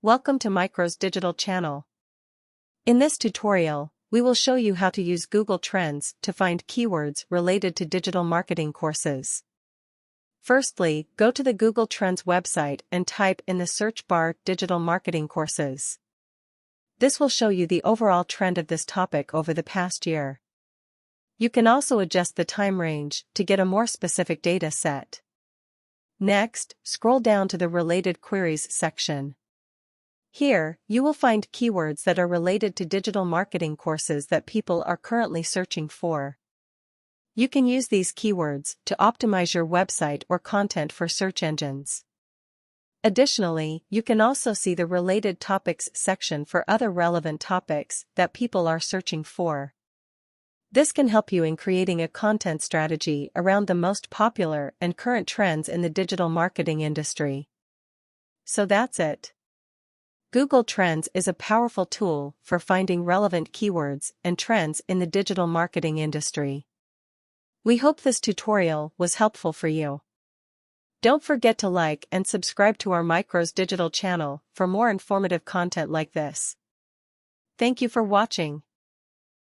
Welcome to Micro's digital channel. In this tutorial, we will show you how to use Google Trends to find keywords related to digital marketing courses. Firstly, go to the Google Trends website and type in the search bar digital marketing courses. This will show you the overall trend of this topic over the past year. You can also adjust the time range to get a more specific data set. Next, scroll down to the Related Queries section. Here, you will find keywords that are related to digital marketing courses that people are currently searching for. You can use these keywords to optimize your website or content for search engines. Additionally, you can also see the Related Topics section for other relevant topics that people are searching for. This can help you in creating a content strategy around the most popular and current trends in the digital marketing industry. So that's it. Google Trends is a powerful tool for finding relevant keywords and trends in the digital marketing industry. We hope this tutorial was helpful for you. Don't forget to like and subscribe to our Micro's digital channel for more informative content like this. Thank you for watching.